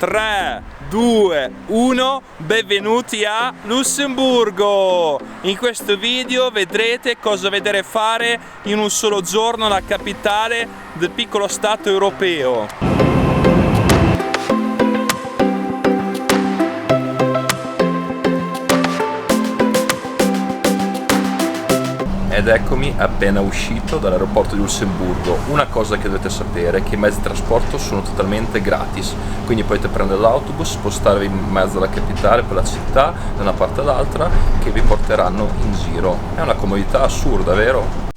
3, 2, 1, benvenuti a Lussemburgo! In questo video vedrete cosa vedere fare in un solo giorno la capitale del piccolo stato europeo. Ed eccomi appena uscito dall'aeroporto di Lussemburgo. Una cosa che dovete sapere è che i mezzi di trasporto sono totalmente gratis, quindi potete prendere l'autobus, spostarvi in mezzo alla capitale, per la città, da una parte all'altra, che vi porteranno in giro. È una comodità assurda, vero?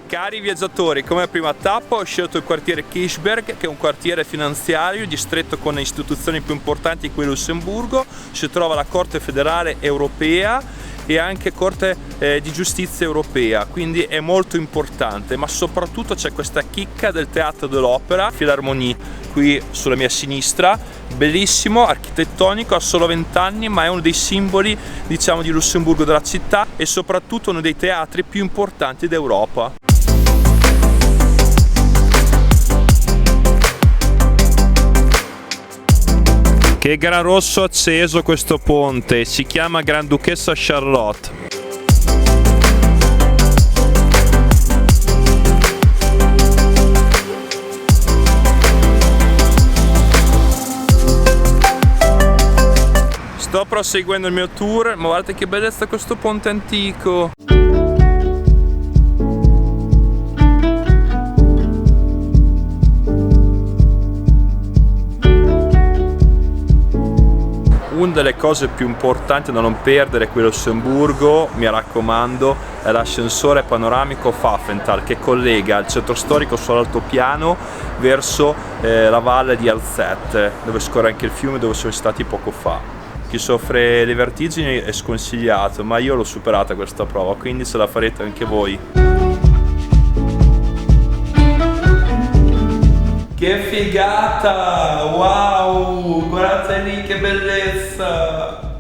Cari viaggiatori, come prima tappa ho scelto il quartiere Kirchberg, che è un quartiere finanziario distretto con le istituzioni più importanti qui a Lussemburgo. Si trova la Corte Federale Europea e anche Corte di Giustizia Europea, quindi è molto importante, ma soprattutto c'è questa chicca del Teatro dell'Opera, Philharmonie, qui sulla mia sinistra, bellissimo, architettonico, ha solo 20 anni, ma è uno dei simboli, diciamo, di Lussemburgo, della città, e soprattutto uno dei teatri più importanti d'Europa. Che gran rosso acceso questo ponte, si chiama Granduchessa Charlotte. Sto proseguendo il mio tour, ma guardate che bellezza questo ponte antico. Una delle cose più importanti da non perdere qui a Lussemburgo, mi raccomando, è l'ascensore panoramico Pfaffenthal, che collega il centro storico sull'altopiano verso la valle di Alzette, dove scorre anche il fiume dove siamo stati poco fa. Chi soffre le vertigini è sconsigliato, ma io l'ho superata questa prova, quindi se la farete anche voi. Che figata! Wow! Guardate lì che bellezza!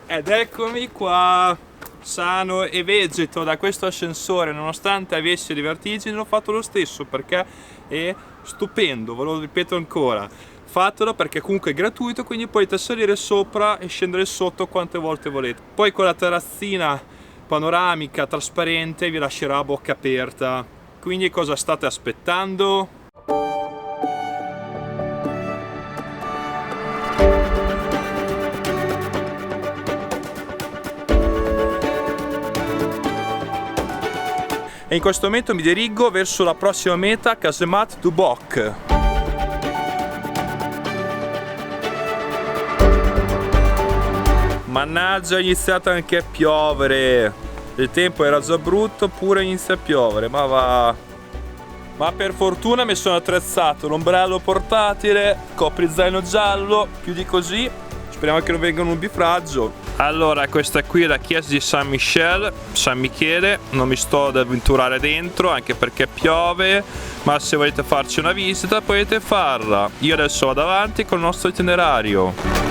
Ed eccomi qua, sano e vegeto da questo ascensore. Nonostante avessi le vertigini, l'ho fatto lo stesso perché è stupendo, ve lo ripeto ancora. Fatelo perché comunque è gratuito, quindi potete salire sopra e scendere sotto quante volte volete. Poi con la terrazzina panoramica trasparente vi lascerà a bocca aperta. Quindi cosa state aspettando? E in questo momento mi dirigo verso la prossima meta, Casemate du Bock. Mannaggia, è iniziato anche a piovere. Il tempo era già brutto, pure inizia a piovere, ma va. Ma per fortuna mi sono attrezzato, l'ombrello portatile, coprizaino giallo, più di così. Speriamo che non venga un nubifragio. Allora, questa qui è la chiesa di San Michele, non mi sto ad avventurare dentro anche perché piove, ma se volete farci una visita potete farla. Io adesso vado avanti col nostro itinerario.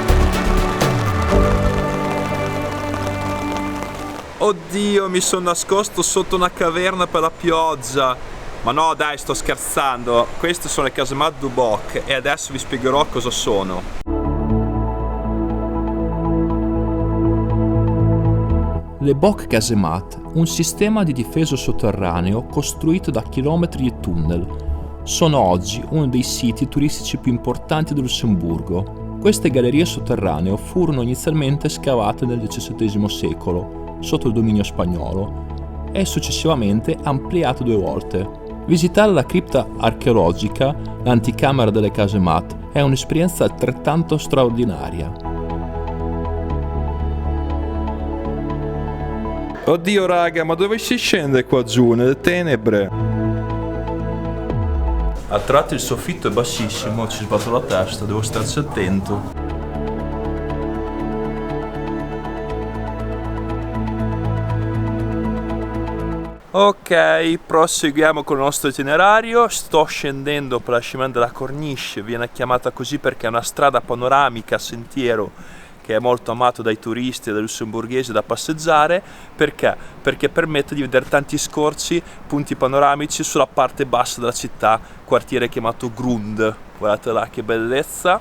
Oddio, mi sono nascosto sotto una caverna per la pioggia. Ma no, dai, sto scherzando. Queste sono le Casemate du Bock e adesso vi spiegherò cosa sono. Le Bock Casemate, un sistema di difesa sotterraneo costruito da chilometri di tunnel, sono oggi uno dei siti turistici più importanti di Lussemburgo. Queste gallerie sotterranee furono inizialmente scavate nel XVII secolo, sotto il dominio spagnolo, e successivamente ampliate 2 volte. Visitare la cripta archeologica, l'anticamera delle Casemate, è un'esperienza altrettanto straordinaria. Oddio raga, ma dove si scende qua giù, nelle tenebre? A tratti il soffitto è bassissimo, ci sbatto la testa, devo starci attento. Ok, proseguiamo con il nostro itinerario. Sto scendendo per la Chemin de la Corniche, viene chiamata così perché è una strada panoramica a sentiero che è molto amato dai turisti e dai lussemburghesi da passeggiare. Perché? Perché permette di vedere tanti scorci, punti panoramici sulla parte bassa della città, quartiere chiamato Grund. Guardate là che bellezza!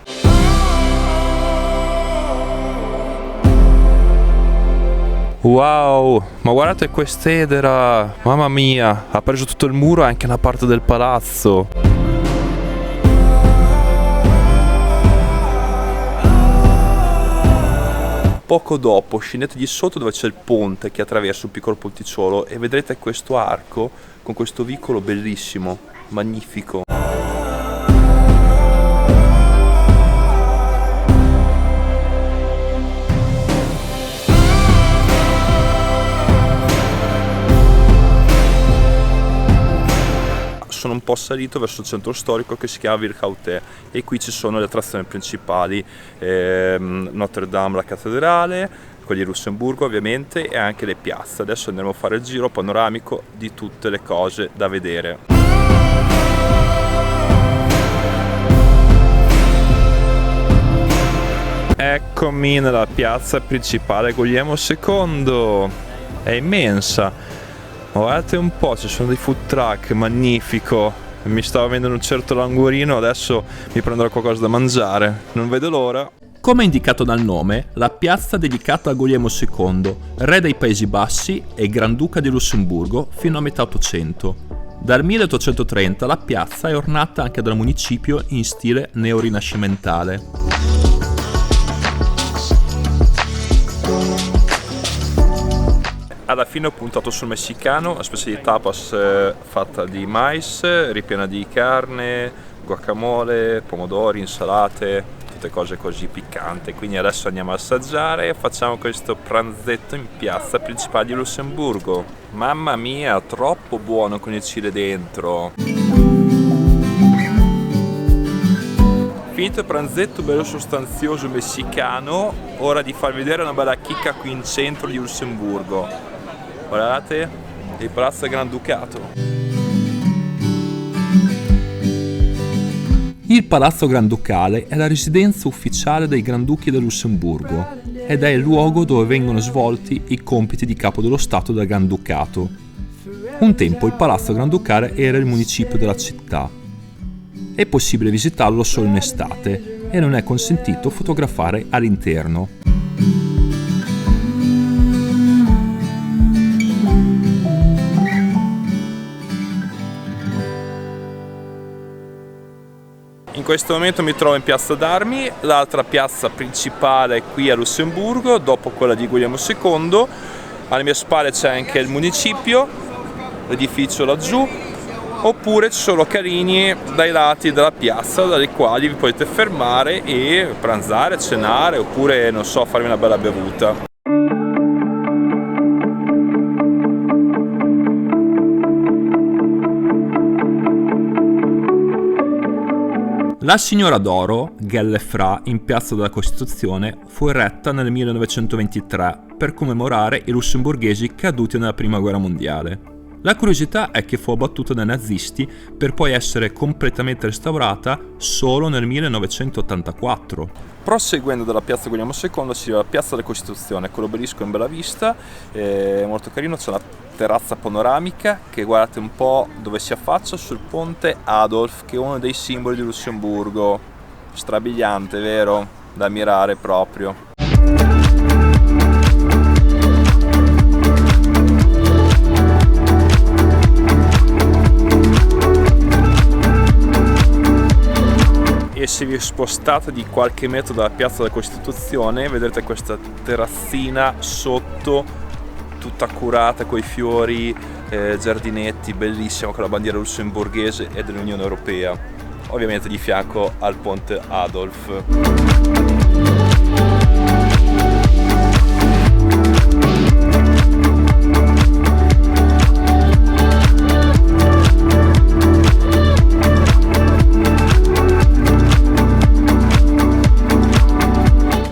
Wow, ma guardate quest'edera, mamma mia, ha preso tutto il muro e anche una parte del palazzo. Poco dopo scendete di sotto dove c'è il ponte che attraversa un piccolo ponticciolo e vedrete questo arco con questo vicolo bellissimo, magnifico. Sono un po' salito verso il centro storico che si chiama Virchoute e qui ci sono le attrazioni principali, Notre Dame, la cattedrale, quelli di Lussemburgo ovviamente, e anche le piazze. Adesso andremo a fare il giro panoramico di tutte le cose da vedere. Eccomi nella piazza principale Guglielmo II, è immensa. Guardate un po', ci sono dei food truck, magnifico. Mi stavo avendo un certo languorino, adesso mi prenderò qualcosa da mangiare. Non vedo l'ora. Come indicato dal nome, la piazza è dedicata a Guglielmo II, re dei Paesi Bassi e Granduca di Lussemburgo fino a metà Ottocento. Dal 1830 la piazza è ornata anche dal municipio in stile neorinascimentale. Alla fine ho puntato sul messicano, una specie di tapas fatta di mais, ripiena di carne, guacamole, pomodori, insalate, tutte cose così piccanti. Quindi adesso andiamo a assaggiare e facciamo questo pranzetto in piazza principale di Lussemburgo. Mamma mia, troppo buono con il chile dentro! Finito il pranzetto bello sostanzioso messicano, ora di farvi vedere una bella chicca qui in centro di Lussemburgo. Guardate, il palazzo del Granducato. Il Palazzo Granducale è la residenza ufficiale dei Granduchi del Lussemburgo ed è il luogo dove vengono svolti i compiti di capo dello Stato del Granducato. Un tempo il Palazzo Granducale era il municipio della città. È possibile visitarlo solo in estate e non è consentito fotografare all'interno. In questo momento mi trovo in Piazza d'Armi, l'altra piazza principale qui a Lussemburgo, dopo quella di Guglielmo II. Alle mie spalle c'è anche il municipio, l'edificio laggiù, oppure ci sono carini dai lati della piazza, dai quali vi potete fermare e pranzare, cenare, oppure, non so, farvi una bella bevuta. La Signora d'Oro, Ghelle Fra, in Piazza della Costituzione, fu eretta nel 1923 per commemorare i lussemburghesi caduti nella Prima Guerra Mondiale. La curiosità è che fu abbattuta dai nazisti per poi essere completamente restaurata solo nel 1984. Proseguendo dalla piazza Guglielmo II si arriva alla piazza della Costituzione, con l'obelisco in bella vista, è molto carino, c'è una terrazza panoramica che guardate un po' dove si affaccia sul ponte Adolf, che è uno dei simboli di Lussemburgo, strabiliante, vero? Da ammirare proprio. E se vi spostate di qualche metro dalla piazza della Costituzione vedrete questa terrazzina sotto tutta curata con i fiori, giardinetti, bellissima, con la bandiera lussemburghese e dell'Unione Europea, ovviamente di fianco al ponte Adolf.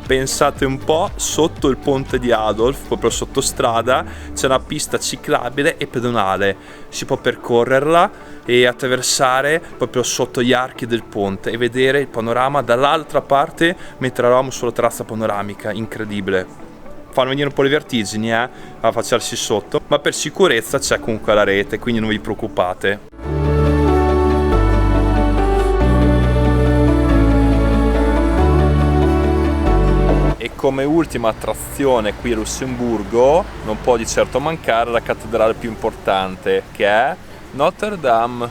Pensate un po', sotto il ponte di Adolf, proprio sotto strada, c'è una pista ciclabile e pedonale. Si può percorrerla e attraversare proprio sotto gli archi del ponte e vedere il panorama dall'altra parte mentre eravamo sulla terrazza panoramica. Incredibile. Fanno venire un po' le vertigini a affacciarsi sotto, ma per sicurezza c'è comunque la rete, quindi non vi preoccupate. E come ultima attrazione qui a Lussemburgo non può di certo mancare la cattedrale più importante, che è Notre Dame.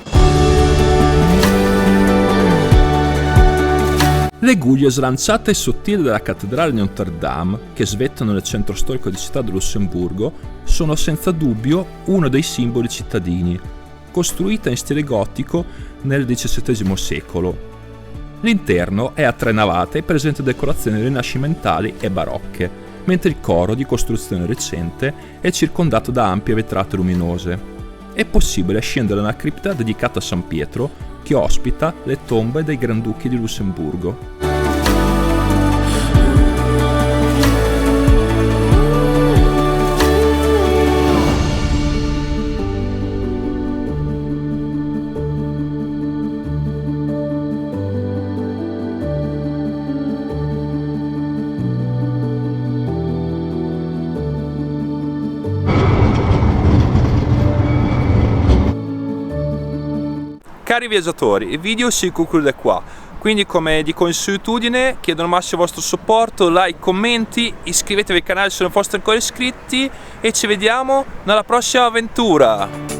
Le guglie slanciate e sottili della cattedrale di Notre Dame, che svettano nel centro storico di città di Lussemburgo, sono senza dubbio uno dei simboli cittadini, costruita in stile gotico nel XVII secolo. L'interno è a 3 navate e presenta decorazioni rinascimentali e barocche, mentre il coro, di costruzione recente, è circondato da ampie vetrate luminose. È possibile scendere nella cripta dedicata a San Pietro, che ospita le tombe dei Granduchi di Lussemburgo. Cari viaggiatori, il video si conclude qua, quindi come di consuetudine chiedo al massimo il vostro supporto, like, commenti, iscrivetevi al canale se non foste ancora iscritti e ci vediamo nella prossima avventura!